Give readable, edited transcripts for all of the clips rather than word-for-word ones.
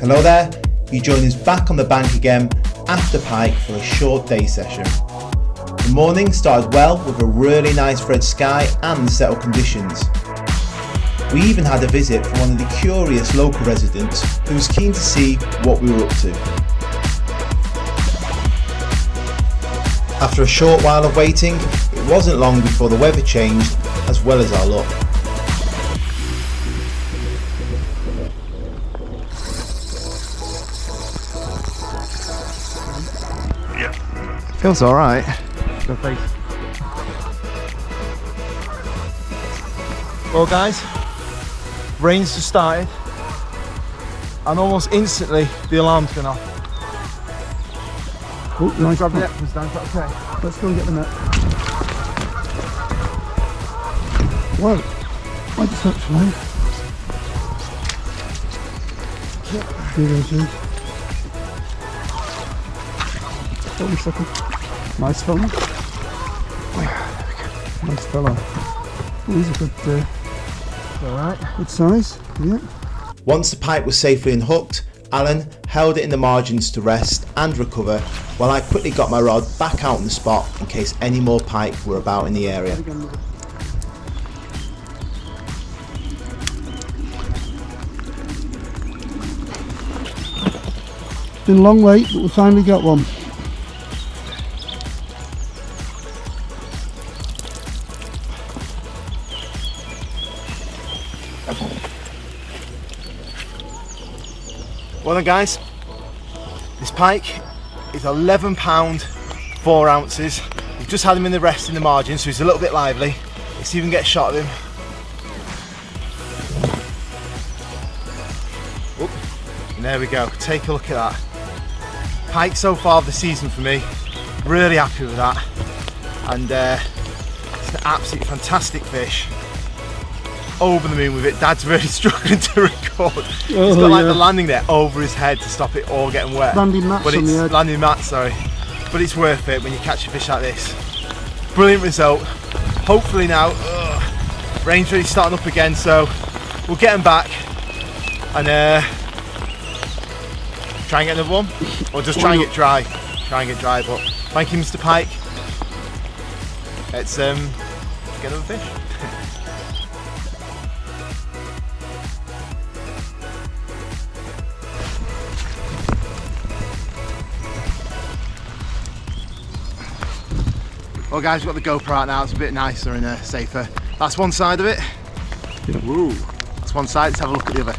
Hello there, you join us back on the bank again after Pike for a short day session. The morning started well with a really nice red sky and settled conditions. We even had a visit from one of the curious local residents who was keen to see what we were up to. After a short while of waiting, it wasn't long before the weather changed as well as our luck. Feels alright. Go face. Well guys, rain's just started and almost instantly the alarm's gone off. Oh, nice. Grab the net from stand, okay. Let's go and get the net. Whoa, I just touched fine. See those things. Hold a second. Nice fella. Nice fella. Oh, he's a good, Alright. good size. Yeah. Once the pike was safely unhooked, Alan held it in the margins to rest and recover while I quickly got my rod back out on the spot in case any more pike were about in the area. Been a long wait, but we finally got one. Well then guys, this pike is £11, 4 ounces. We've just had him in the rest in the margin, so he's a little bit lively. Let's even get a shot of him. Oop. And there we go, take a look at that. Pike so far of the season for me, really happy with that. And it's an absolutely fantastic fish. Over the moon with it. Dad's really struggling to record. He's got like the landing net over his head to stop it all getting wet. Landing mats but on it's the head. landing mats, sorry. But it's worth it when you catch a fish like this. Brilliant result. Hopefully now, rain's really starting up again, so we'll get him back and try and get another one, or just try and get dry. Try and get dry. But thank you, Mr. Pike. Let's get another fish. Well guys, we've got the GoPro out now, it's a bit nicer and safer. That's one side of it. Yep. Woo. That's one side, let's have a look at the other.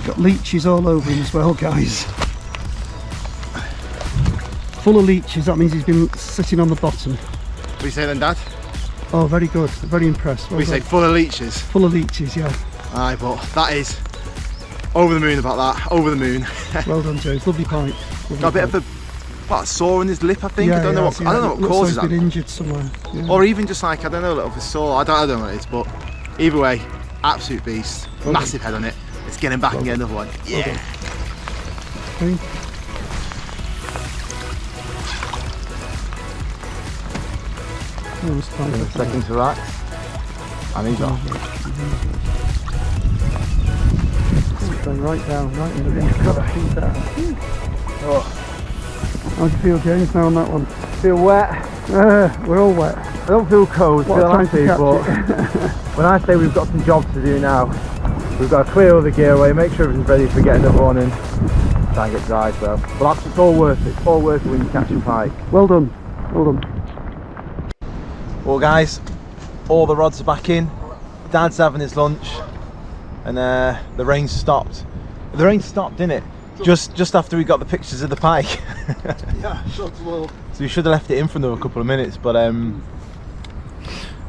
Got leeches all over him as well, guys. Full of leeches, that means he's been sitting on the bottom. What do you say then, Dad? Oh, very good, very impressed. What do you say, full of leeches? Full of leeches, yeah. Aye, but that is over the moon about that, over the moon. Well done, James, lovely pike. Lovely Got a bit pike. of a sore in his lip, I think. Yeah, I don't know what causes like that. He's been injured somewhere. Yeah. Or even just like, I don't know, a little bit sore. I don't know what it is, but either way, absolute beast. Well massive head on it. Let's get him back and get another one. Yeah. Okay. Oh, it's fine. Second to relax. And he's off. Going right down, right in the ring. Oh. How do you feel, James, now on that one? Feel wet. We're all wet. I don't feel cold, What a time to catch but when I say we've got some jobs to do now, we've got to clear all the gear away, make sure everything's ready for getting another one in, try and get dry as well. But that's, it's all worth it. It's all worth it when you catch a pike. Well done. Well done. Well guys, all the rods are back in. Dad's having his lunch, and the rain stopped. The rain stopped, didn't it? Just after we got the pictures of the pike. Yeah, sure. Well. So we should have left it in for another couple of minutes, but we're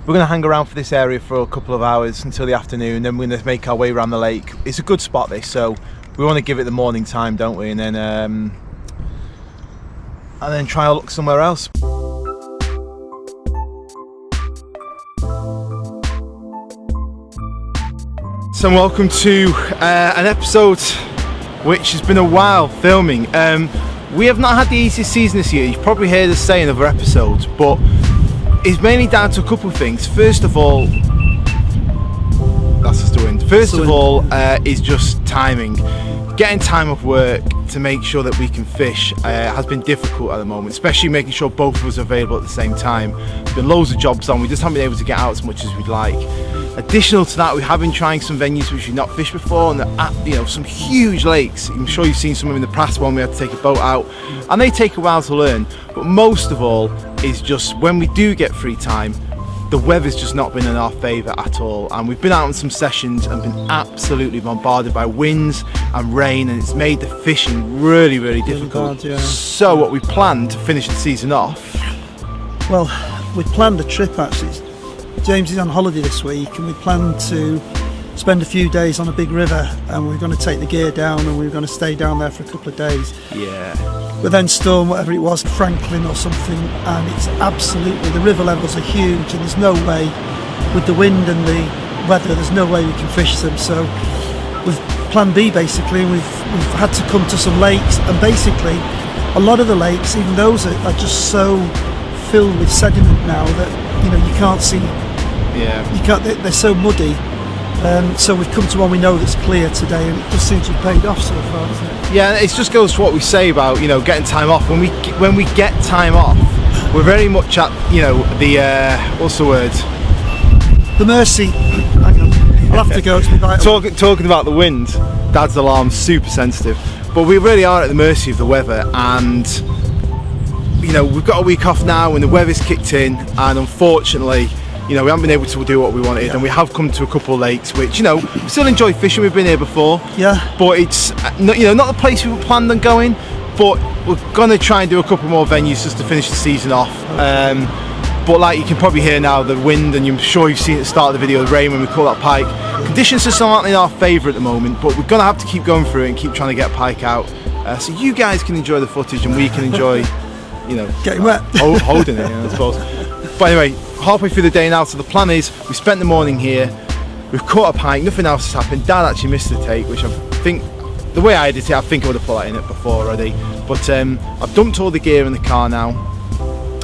going to hang around for this area for a couple of hours until the afternoon, then we're going to make our way around the lake. It's a good spot this, so we want to give it the morning time, don't we? And then try our luck somewhere else. So welcome to an episode which has been a while filming. We have not had the easiest season this year. You've probably heard us say in other episodes, but it's mainly down to a couple of things. First of all, that's just the wind. First of all, is just timing. Getting time off work to make sure that we can fish has been difficult at the moment, especially making sure both of us are available at the same time. There's been loads of jobs on, we just haven't been able to get out as much as we'd like. Additional to that, we have been trying some venues which we've not fished before, and some huge lakes. I'm sure you've seen some of them in the past when we had to take a boat out, and they take a while to learn. But most of all is just when we do get free time, the weather's just not been in our favour at all, and we've been out on some sessions and been absolutely bombarded by winds and rain, and it's made the fishing really, really difficult. Hard, yeah. So what we planned to finish the season off. Well, we planned a trip actually. James is on holiday this week, and we planned to spend a few days on a big river, and we're going to take the gear down and we're going to stay down there for a couple of days. Yeah. But then storm, whatever it was, Franklin or something, and it's absolutely, the river levels are huge, and there's no way, with the wind and the weather, there's no way we can fish them. So we've plan B basically, and we've had to come to some lakes, and basically a lot of the lakes, even those are just so filled with sediment now that you can't see. Yeah. You can't. They're so muddy. So we've come to one we know that's clear today, and it just seems to have paid off so far, doesn't it? Yeah, it just goes to what we say about getting time off. When we get time off, we're very much at the what's the word? The mercy. Hang on, I'll have to go. It's vital. Talking about the wind, Dad's alarm's super sensitive, but we really are at the mercy of the weather, and we've got a week off now, and the weather's kicked in, and unfortunately, we haven't been able to do what we wanted, and we have come to a couple of lakes which, we still enjoy fishing. We've been here before, but it's not the place we planned on going. But we're gonna try and do a couple more venues just to finish the season off. But like you can probably hear now, the wind, and I'm sure you've seen at the start of the video, the rain when we caught that pike. Conditions just aren't in our favour at the moment, but we're gonna have to keep going through it and keep trying to get pike out, so you guys can enjoy the footage and we can enjoy, getting wet, holding it, I suppose. But anyway, halfway through the day now, so the plan is we spent the morning here, we've caught a pike, nothing else has happened. Dad actually missed the take, which I think, the way I did it, I think I would have put that in it before already. But I've dumped all the gear in the car now.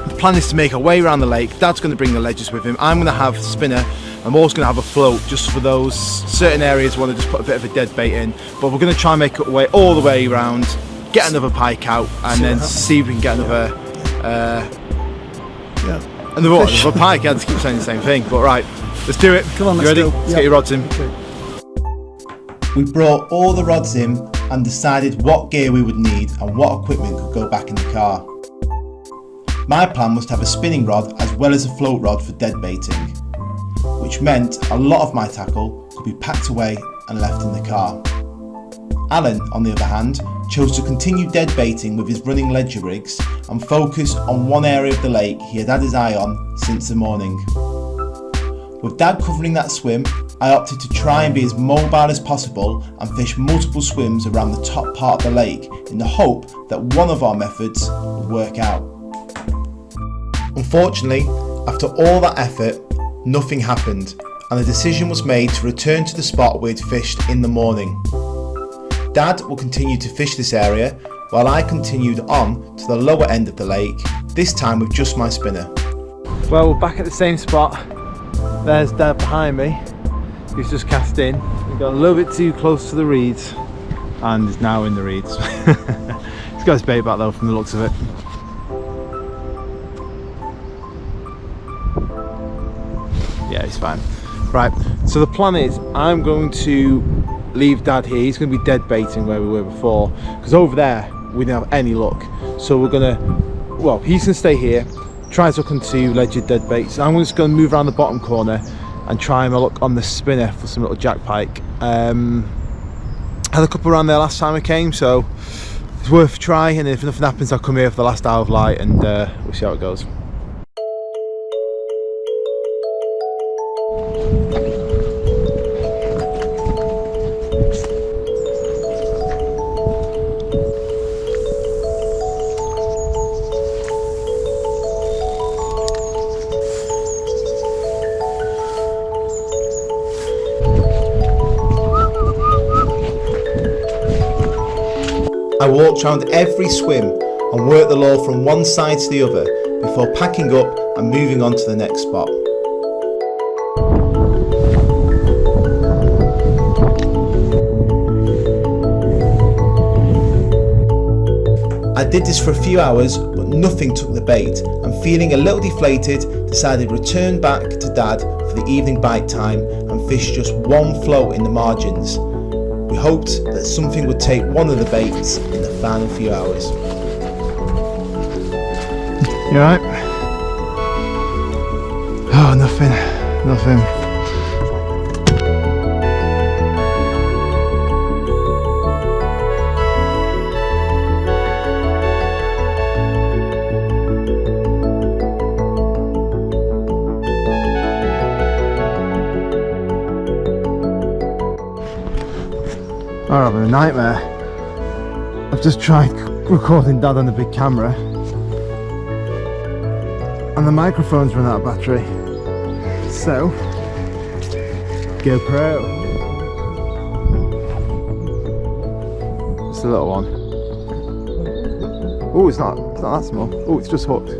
The plan is to make our way around the lake. Dad's going to bring the ledges with him. I'm going to have a spinner. I'm also going to have a float just for those certain areas where I want to just put a bit of a dead bait in. But we're going to try and make our way all the way around, get another pike out, and then see if we can get another another pike. I just keep saying the same thing, but right, let's do it. Come on, you let's ready? go. Let's get your rods in. Okay. We brought all the rods in and decided what gear we would need and what equipment could go back in the car. My plan was to have a spinning rod as well as a float rod for dead baiting, which meant a lot of my tackle could be packed away and left in the car. Alan, on the other hand, chose to continue dead baiting with his running ledger rigs and focus on one area of the lake he had had his eye on since the morning. With Dad covering that swim, I opted to try and be as mobile as possible and fish multiple swims around the top part of the lake in the hope that one of our methods would work out. Unfortunately, after all that effort, nothing happened, and the decision was made to return to the spot we had fished in the morning. Dad will continue to fish this area while I continued on to the lower end of the lake, this time with just my spinner. Well, we're back at the same spot. There's Dad behind me. He's just cast in. We got a little bit too close to the reeds and is now in the reeds. He's got his bait back though from the looks of it. Yeah, he's fine. Right, so the plan is I'm going to leave Dad here. He's going to be dead baiting where we were before, because over there we didn't have any luck. So we're going to, well, he's going to stay here, try to hook onto ledger dead baits. I'm just going to move around the bottom corner and try and look on the spinner for some little jack pike. Had a couple around there last time I came, so it's worth a try, and if nothing happens I'll come here for the last hour of light and we'll see how it goes. I walked around every swim and worked the lure from one side to the other before packing up and moving on to the next spot. did this for a few hours, but nothing took the bait, and feeling a little deflated, decided to return back to Dad for the evening bite time and fish just one float in the margins. We hoped that something would take one of the baits in the final few hours. You alright? Oh, nothing. I'm having a nightmare. I've just tried recording Dad on the big camera and the microphone's run out of battery. So, GoPro. It's a little one. Oh, it's not that small. Oh, it's just hooked.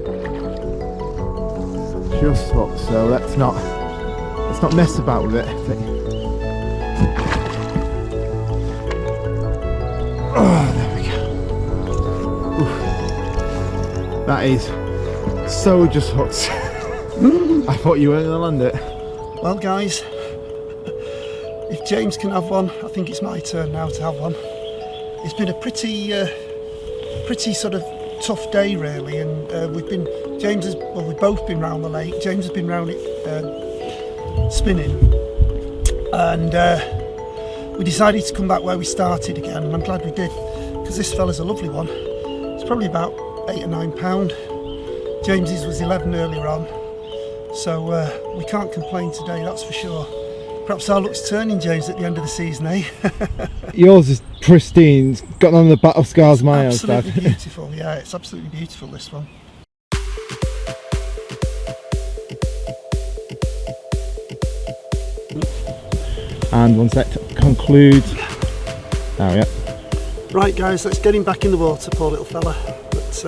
Just hooked. So let's not mess about with it. Oh, there we go. Oof. That is so just hooked. I thought you weren't going to land it. Well guys, if James can have one, I think it's my turn now to have one. It's been a pretty sort of tough day really, and we've both been round the lake. James has been round it spinning, and we decided to come back where we started again, and I'm glad we did, because this fella's a lovely one. It's probably about £8 or £9. James's was 11 earlier on, so we can't complain today, that's for sure. Perhaps our luck's turning, James, at the end of the season, eh? Yours is pristine. It's got none of the battle scars my house, Dad. Absolutely beautiful, yeah, it's absolutely beautiful, this one. And one sec to conclude. Oh, yeah. Right, guys, let's get him back in the water, poor little fella. But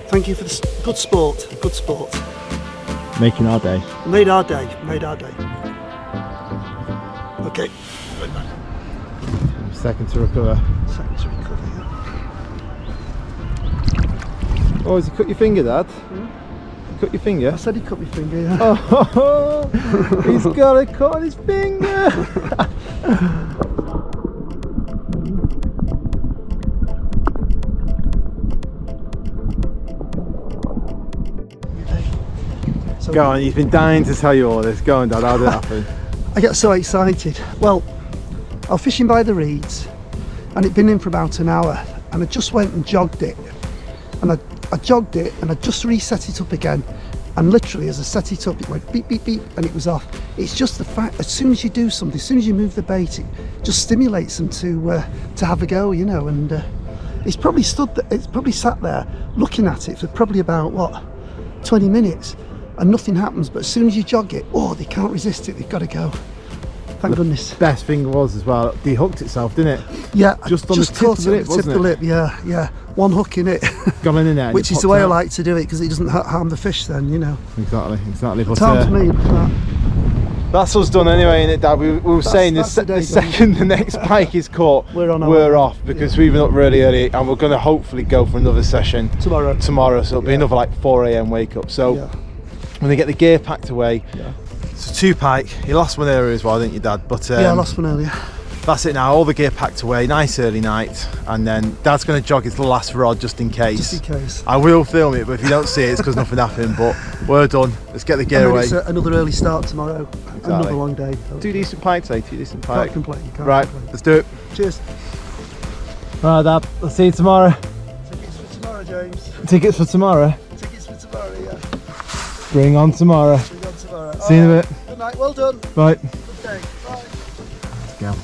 thank you for the good sport. Making our day. Made our day. Okay. Second to recover. Yeah. Oh, has he cut your finger, Dad? Cut your finger? I said he cut my finger, yeah. Oh, he's got a cut on his finger. Go on, you've been dying to tell you all this. Go on, Dad, how did it happen? I get so excited. Well, I was fishing by the reeds and it'd been in for about an hour, and I just went and jogged it. And I jogged it and I just reset it up again. And literally as I set it up, it went beep, beep, beep, and it was off. It's just the fact, as soon as you do something, as soon as you move the bait, it just stimulates them to have a go, you know. And it's probably sat there looking at it for probably about, 20 minutes. And nothing happens, but as soon as you jog it, they can't resist it, they've got to go. Thank goodness. Best thing was as well, dehooked itself, didn't it? Yeah, just on the tip of the lip, wasn't it? Yeah. One hook in it. Gone in there. Which is the way I like to do it, because it doesn't harm the fish then, you know. Exactly. But Sounds me. that's us done anyway, innit, Dad? We were saying the second the next pike is caught, we're off, because we've been up really early, and we're going to hopefully go for another session tomorrow. So it'll be another 4 AM wake up. So when they get the gear packed away. So 2 pike. You lost one earlier as well, didn't you, Dad? But yeah, I lost one earlier. That's it now. All the gear packed away. Nice early night, and then Dad's going to jog his last rod just in case. Just in case. I will film it, but if you don't see it, it's because nothing happened. But we're done. Let's get the gear away. It's another early start tomorrow. Exactly. Another long day. 2 decent pikes, 2 decent pikes. Can't complain. Right, let's do it. Cheers. Right, Dad. I'll see you tomorrow. Tickets for tomorrow, James. Tickets for tomorrow. Tickets for tomorrow, yeah. Bring on tomorrow. Bring on tomorrow. See you in a bit. Good night. Well done. Bye. Good day. Bye. Let's go.